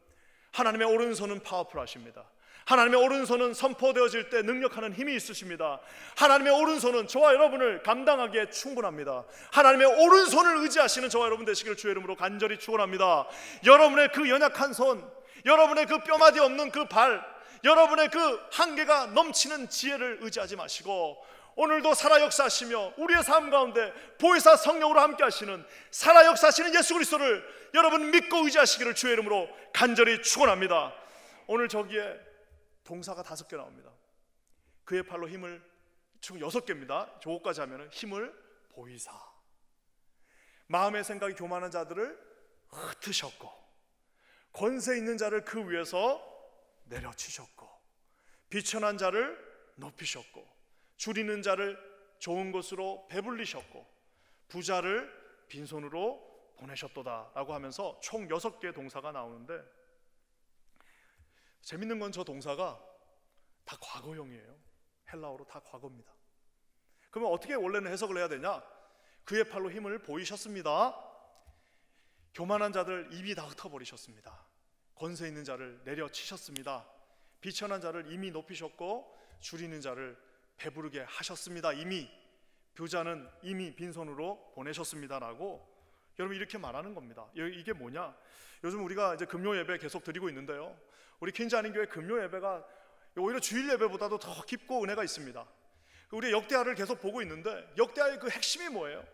하나님의 오른손은 파워풀하십니다. 하나님의 오른손은 선포되어질 때 능력하는 힘이 있으십니다. 하나님의 오른손은 저와 여러분을 감당하기에 충분합니다. 하나님의 오른손을 의지하시는 저와 여러분 되시기를 주의 이름으로 간절히 축원합니다. 여러분의 그 연약한 손, 여러분의 그 뼈마디 없는 그 발, 여러분의 그 한계가 넘치는 지혜를 의지하지 마시고, 오늘도 살아 역사하시며 우리의 삶 가운데 보혜사 성령으로 함께 하시는, 살아 역사하시는 예수 그리스도를 여러분 믿고 의지하시기를 주의 이름으로 간절히 축원합니다. 오늘 저기에 동사가 5개 나옵니다. 그의 팔로 힘을, 총 6개입니다. 저거까지 하면 힘을 보이사, 마음의 생각이 교만한 자들을 흩으셨고, 권세 있는 자를 그 위에서 내려치셨고, 비천한 자를 높이셨고, 줄이는 자를 좋은 것으로 배불리셨고, 부자를 빈손으로 보내셨도다 라고 하면서 총 6개의 동사가 나오는데, 재밌는 건 저 동사가 다 과거형이에요. 헬라어로 다 과거입니다. 그러면 어떻게 원래는 해석을 해야 되냐? 그의 팔로 힘을 보이셨습니다. 교만한 자들 입이 다 흩어버리셨습니다. 권세 있는 자를 내려치셨습니다. 비천한 자를 이미 높이셨고 줄이는 자를 배부르게 하셨습니다. 이미 부자는 이미 빈손으로 보내셨습니다라고 여러분 이렇게 말하는 겁니다. 이게 뭐냐? 요즘 우리가 이제 금요 예배 계속 드리고 있는데요, 우리 퀸즈 한인교회 금요 예배가 오히려 주일 예배보다도 더 깊고 은혜가 있습니다. 우리 역대하를 계속 보고 있는데, 역대하의 그 핵심이 뭐예요?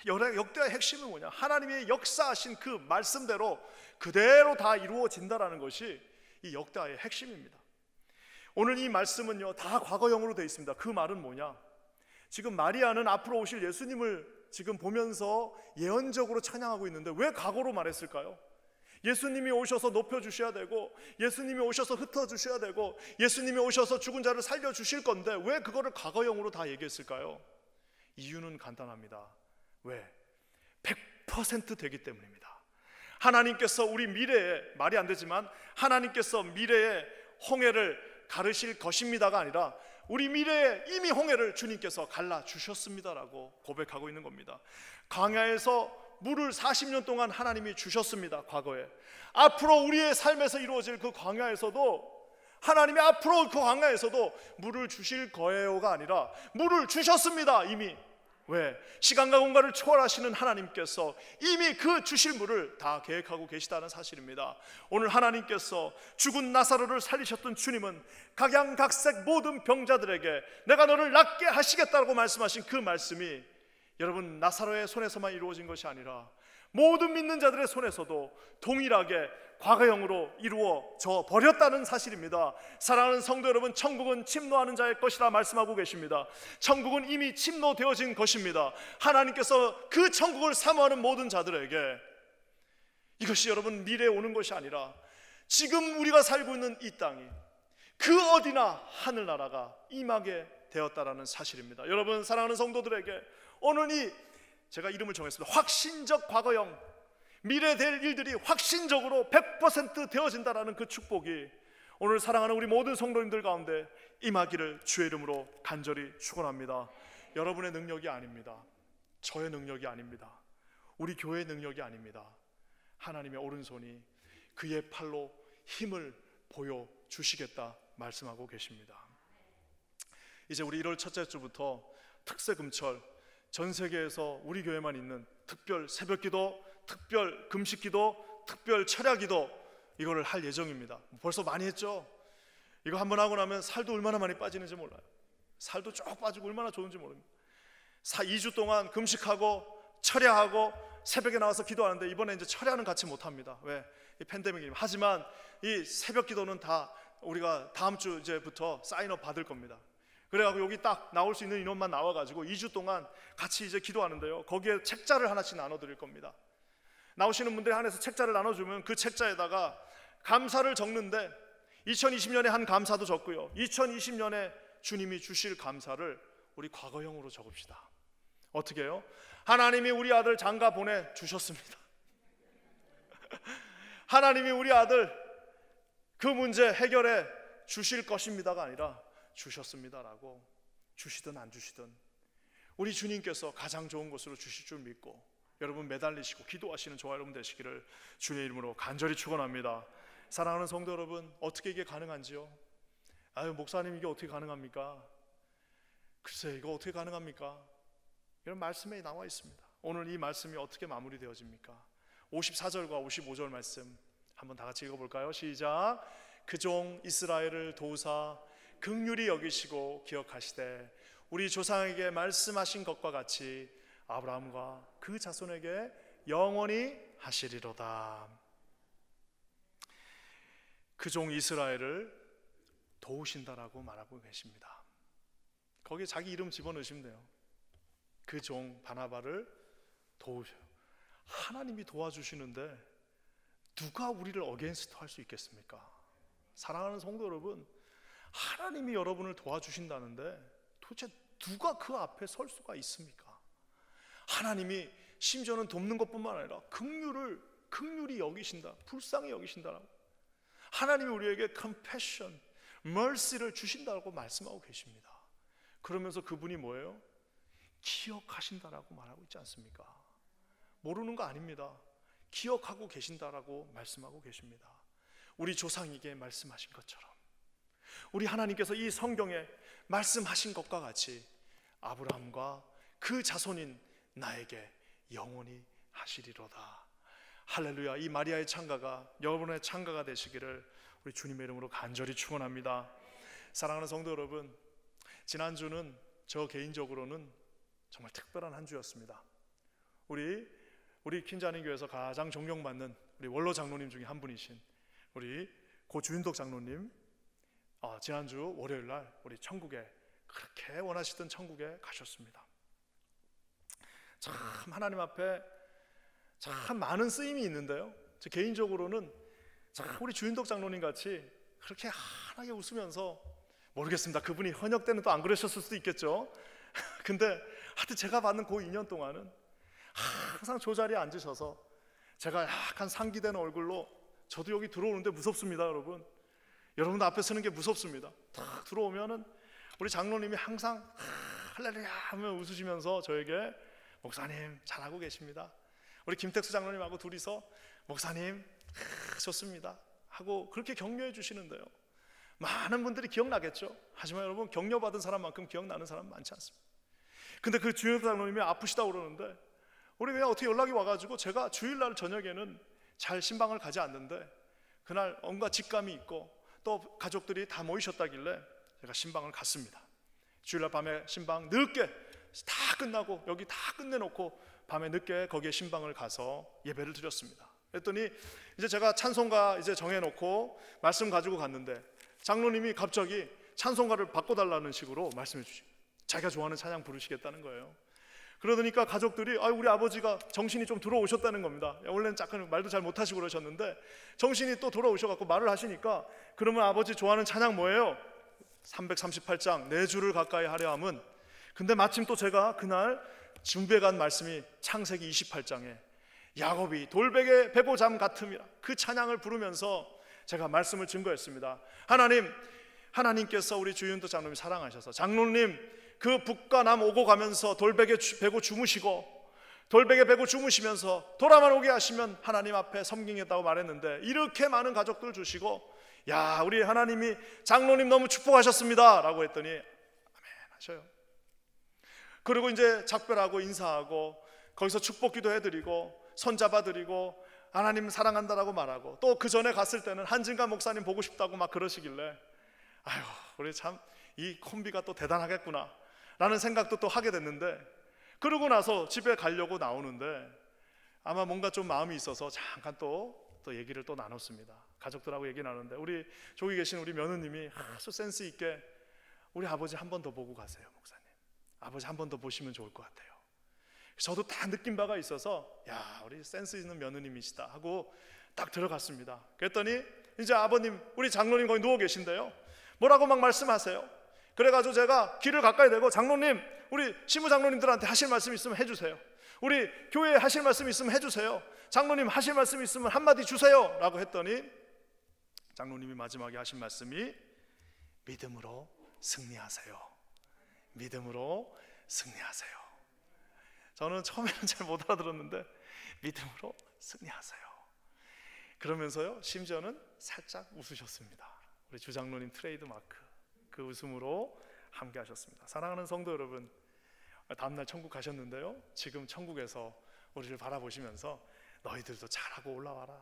역대하의 핵심은 뭐냐? 하나님의 역사하신 그 말씀대로 그대로 다 이루어진다라는 것이 이 역대하의 핵심입니다. 오늘 이 말씀은요 다 과거형으로 되어 있습니다. 그 말은 뭐냐? 지금 마리아는 앞으로 오실 예수님을 지금 보면서 예언적으로 찬양하고 있는데 왜 과거로 말했을까요? 예수님이 오셔서 높여주셔야 되고, 예수님이 오셔서 흩어주셔야 되고, 예수님이 오셔서 죽은 자를 살려주실 건데 왜 그거를 과거형으로 다 얘기했을까요? 이유는 간단합니다. 왜? 100% 되기 때문입니다. 하나님께서 우리 미래에, 말이 안 되지만 하나님께서 미래에 홍해를 가르실 것입니다가 아니라 우리 미래에 이미 홍해를 주님께서 갈라주셨습니다라고 고백하고 있는 겁니다. 광야에서 물을 40년 동안 하나님이 주셨습니다. 과거에. 앞으로 우리의 삶에서 이루어질 그 광야에서도 하나님이 앞으로 그 광야에서도 물을 주실 거예요가 아니라 물을 주셨습니다. 이미. 왜? 시간과 공간을 초월하시는 하나님께서 이미 그 주실 물을 다 계획하고 계시다는 사실입니다. 오늘 하나님께서 죽은 나사로를 살리셨던 주님은 각양각색 모든 병자들에게 내가 너를 낫게 하시겠다고 말씀하신 그 말씀이 여러분 나사로의 손에서만 이루어진 것이 아니라 모든 믿는 자들의 손에서도 동일하게 과거형으로 이루어져 버렸다는 사실입니다. 사랑하는 성도 여러분, 천국은 침노하는 자의 것이라 말씀하고 계십니다. 천국은 이미 침노되어진 것입니다. 하나님께서 그 천국을 사모하는 모든 자들에게 이것이 여러분 미래에 오는 것이 아니라 지금 우리가 살고 있는 이 땅이 그 어디나 하늘나라가 임하게 되었다라는 사실입니다. 여러분 사랑하는 성도들에게 오늘 이 제가 이름을 정했습니다. 확신적 과거형, 미래 될 일들이 확신적으로 100% 되어진다라는 그 축복이 오늘 사랑하는 우리 모든 성도님들 가운데 임하기를 주의 이름으로 간절히 축원합니다. 여러분의 능력이 아닙니다. 저의 능력이 아닙니다. 우리 교회의 능력이 아닙니다. 하나님의 오른손이 그의 팔로 힘을 보여주시겠다 말씀하고 계십니다. 이제 우리 1월 첫째 주부터 특세 금철, 전 세계에서 우리 교회만 있는 특별 새벽기도, 특별 금식기도, 특별 철야기도 이거를 할 예정입니다. 벌써 많이 했죠? 이거 한번 하고 나면 살도 얼마나 많이 빠지는지 몰라요. 살도 쭉 빠지고 얼마나 좋은지 모릅니다. 2주 동안 금식하고 철야하고 새벽에 나와서 기도하는데 이번에 이제 철야는 같이 못합니다. 왜? 이 팬데믹이니까. 하지만 이 새벽 기도는 다 우리가 다음 주 이제부터 사인업 받을 겁니다. 그래가지고 여기 딱 나올 수 있는 인원만 나와가지고 2주 동안 같이 이제 기도하는데요, 거기에 책자를 하나씩 나눠드릴 겁니다. 나오시는 분들이 한해서 책자를 나눠주면 그 책자에다가 감사를 적는데 2020년에 한 감사도 적고요, 2020년에 주님이 주실 감사를 우리 과거형으로 적읍시다. 어떻게 해요? 하나님이 우리 아들 장가 보내주셨습니다. 하나님이 우리 아들 그 문제 해결해 주실 것입니다가 아니라 주셨습니다라고, 주시든 안 주시든 우리 주님께서 가장 좋은 것으로 주실 줄 믿고 여러분 매달리시고 기도하시는 저와 여러분 되시기를 주님의 이름으로 간절히 축원합니다. 사랑하는 성도 여러분, 어떻게 이게 가능한지요? 아유, 목사님 이게 어떻게 가능합니까? 글쎄, 이거 어떻게 가능합니까? 이런 말씀에 나와 있습니다. 오늘 이 말씀이 어떻게 마무리되어집니까? 54절과 55절 말씀 한번 다 같이 읽어볼까요? 시작. 그 종 이스라엘을 도우사 긍휼히 여기시고 기억하시되 우리 조상에게 말씀하신 것과 같이 아브라함과 그 자손에게 영원히 하시리로다. 그 종 이스라엘을 도우신다라고 말하고 계십니다. 거기에 자기 이름 집어넣으시면 돼요. 그 종 바나바를 도우셔요. 하나님이 도와주시는데 누가 우리를 어게인스트 할 수 있겠습니까? 사랑하는 성도 여러분, 하나님이 여러분을 도와주신다는데 도대체 누가 그 앞에 설 수가 있습니까? 하나님이 심지어는 돕는 것뿐만 아니라 긍휼히 여기신다, 불쌍히 여기신다라고, 하나님이 우리에게 compassion, mercy를 주신다고 말씀하고 계십니다. 그러면서 그분이 뭐예요? 기억하신다라고 말하고 있지 않습니까? 모르는 거 아닙니다. 기억하고 계신다라고 말씀하고 계십니다. 우리 조상에게 말씀하신 것처럼 우리 하나님께서 이 성경에 말씀하신 것과 같이 아브라함과 그 자손인 나에게 영원히 하시리로다. 할렐루야. 이 마리아의 창가가 여러분의 창가가 되시기를 우리 주님의 이름으로 간절히 축원합니다. 사랑하는 성도 여러분, 지난주는 저 개인적으로는 정말 특별한 한 주였습니다. 우리 킨자니 교회에서 가장 존경받는 우리 원로 장로님 중에 한 분이신 우리 고 주윤덕 장로님, 지난주 월요일날 우리 천국에, 그렇게 원하시던 천국에 가셨습니다. 참 하나님 앞에 참 많은 쓰임이 있는데요, 저 개인적으로는 참 우리 주윤덕 장로님 같이 그렇게 환하게 웃으면서, 모르겠습니다, 그분이 현역 때는 또 안 그러셨을 수도 있겠죠. 근데 하여튼 제가 받는 그 2년 동안은 항상 저 자리에 앉으셔서 제가 약간 상기되는 얼굴로, 저도 여기 들어오는데 무섭습니다. 여러분 앞에 서는 게 무섭습니다. 딱 들어오면은 우리 장로님이 항상 할렐루야 하며 웃으시면서 저에게 목사님 잘하고 계십니다, 우리 김택수 장로님하고 둘이서 목사님 좋습니다 하고 그렇게 격려해 주시는데요, 많은 분들이 기억나겠죠. 하지만 여러분, 격려받은 사람만큼 기억나는 사람 많지 않습니다. 근데 그 주윤덕 장로님이 아프시다고 그러는데 우리 그냥 어떻게 연락이 와가지고, 제가 주일날 저녁에는 잘 신방을 가지 않는데 그날 온갖 직감이 있고 또 가족들이 다 모이셨다길래 제가 신방을 갔습니다. 주일날 밤에 신방 늦게 다 끝나고 여기 다 끝내놓고 밤에 늦게 거기에 신방을 가서 예배를 드렸습니다. 그랬더니 이제 제가 찬송가 이제 정해놓고 말씀 가지고 갔는데 장로님이 갑자기 찬송가를 바꿔달라는 식으로 말씀해 주시고 자기가 좋아하는 찬양 부르시겠다는 거예요. 그러니까 가족들이 우리 아버지가 정신이 좀 들어오셨다는 겁니다. 원래는 약간 말도 잘 못하시고 그러셨는데 정신이 또 돌아오셔갖고 말을 하시니까, 그러면 아버지 좋아하는 찬양 뭐예요? 338장 내 주를 가까이 하려 함은. 근데 마침 또 제가 그날 준비해간 말씀이 창세기 28장에 야곱이 돌베개 베고잠 같음이라, 그 찬양을 부르면서 제가 말씀을 증거했습니다. 하나님께서 우리 주윤덕 장로님 사랑하셔서 장로님 그 북과 남 오고 가면서 돌베개 베고 주무시고, 돌베개 베고 주무시면서 돌아만 오게 하시면 하나님 앞에 섬기겠다고 말했는데 이렇게 많은 가족들 주시고, 야 우리 하나님이 장로님 너무 축복하셨습니다 라고 했더니 아멘 하셔요. 그리고 이제 작별하고 인사하고 거기서 축복기도 해드리고 손잡아드리고 하나님 사랑한다라고 말하고, 또 그 전에 갔을 때는 한진가 목사님 보고 싶다고 막 그러시길래, 아유 우리 참 이 콤비가 또 대단하겠구나 라는 생각도 또 하게 됐는데, 그러고 나서 집에 가려고 나오는데 아마 뭔가 좀 마음이 있어서 잠깐 또 얘기를 또 나눴습니다. 가족들하고 얘기 나누는데 우리 저기 계신 우리 며느님이 아주 센스 있게 우리 아버지 한 번 더 보고 가세요, 목사님. 아버지 한 번 더 보시면 좋을 것 같아요. 저도 다 느낀 바가 있어서 야, 우리 센스 있는 며느님이시다 하고 딱 들어갔습니다. 그랬더니 이제 아버님, 우리 장로님 거기 누워 계신데요, 뭐라고 막 말씀하세요. 그래가지고 제가 길을 가까이 대고 장로님, 우리 시무 장로님들한테 하실 말씀 있으면 해주세요. 우리 교회에 하실 말씀 있으면 해주세요. 장로님 하실 말씀 있으면 한마디 주세요 라고 했더니 장로님이 마지막에 하신 말씀이 믿음으로 승리하세요. 믿음으로 승리하세요. 저는 처음에는 잘 못 알아들었는데 믿음으로 승리하세요 그러면서요, 심지어는 살짝 웃으셨습니다. 우리 주장로님 트레이드 마크 그 웃음으로 함께 하셨습니다. 사랑하는 성도 여러분, 다음날 천국 가셨는데요, 지금 천국에서 우리를 바라보시면서 너희들도 잘하고 올라와라,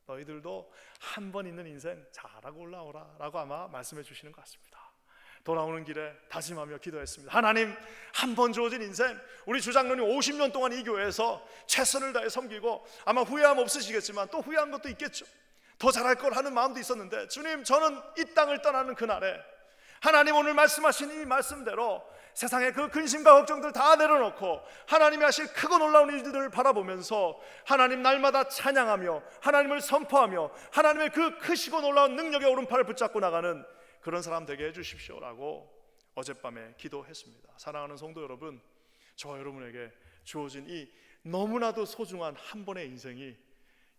너희들도 한 번 있는 인생 잘하고 올라오라 라고 아마 말씀해 주시는 것 같습니다. 돌아오는 길에 다짐하며 기도했습니다. 하나님, 한 번 주어진 인생, 우리 주장로님 50년 동안 이 교회에서 최선을 다해 섬기고 아마 후회함 없으시겠지만 또 후회한 것도 있겠죠. 더 잘할 걸 하는 마음도 있었는데 주님, 저는 이 땅을 떠나는 그날에 하나님 오늘 말씀하신 이 말씀대로 세상의 그 근심과 걱정들 다 내려놓고 하나님이 하실 크고 놀라운 일들을 바라보면서 하나님 날마다 찬양하며 하나님을 선포하며 하나님의 그 크시고 놀라운 능력의 오른팔을 붙잡고 나가는 그런 사람 되게 해주십시오라고 어젯밤에 기도했습니다. 사랑하는 성도 여러분, 저와 여러분에게 주어진 이 너무나도 소중한 한 번의 인생이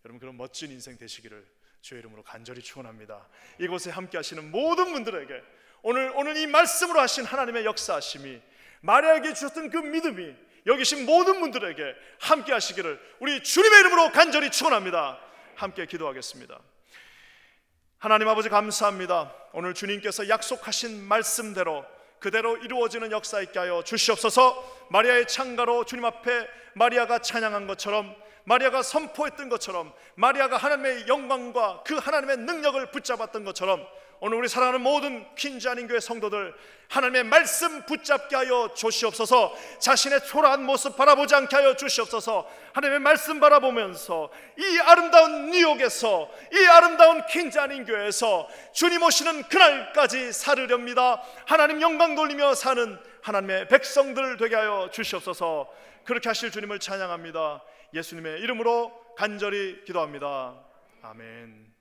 여러분 그런 멋진 인생 되시기를 주의 이름으로 간절히 축원합니다. 이곳에 함께 하시는 모든 분들에게 오늘 이 말씀으로 하신 하나님의 역사하심이, 마리아에게 주셨던 그 믿음이 여기 계신 모든 분들에게 함께 하시기를 우리 주님의 이름으로 간절히 축원합니다. 함께 기도하겠습니다. 하나님 아버지, 감사합니다. 오늘 주님께서 약속하신 말씀대로 그대로 이루어지는 역사 있게 하여 주시옵소서. 마리아의 창가로 주님 앞에 마리아가 찬양한 것처럼, 마리아가 선포했던 것처럼, 마리아가 하나님의 영광과 그 하나님의 능력을 붙잡았던 것처럼 오늘 우리 사랑하는 모든 퀸즈 한인교회 성도들 하나님의 말씀 붙잡게 하여 주시옵소서. 자신의 초라한 모습 바라보지 않게 하여 주시옵소서. 하나님의 말씀 바라보면서 이 아름다운 뉴욕에서, 이 아름다운 퀸즈 한인교회에서 주님 오시는 그날까지 살으렵니다. 하나님 영광 돌리며 사는 하나님의 백성들 되게 하여 주시옵소서. 그렇게 하실 주님을 찬양합니다. 예수님의 이름으로 간절히 기도합니다. 아멘.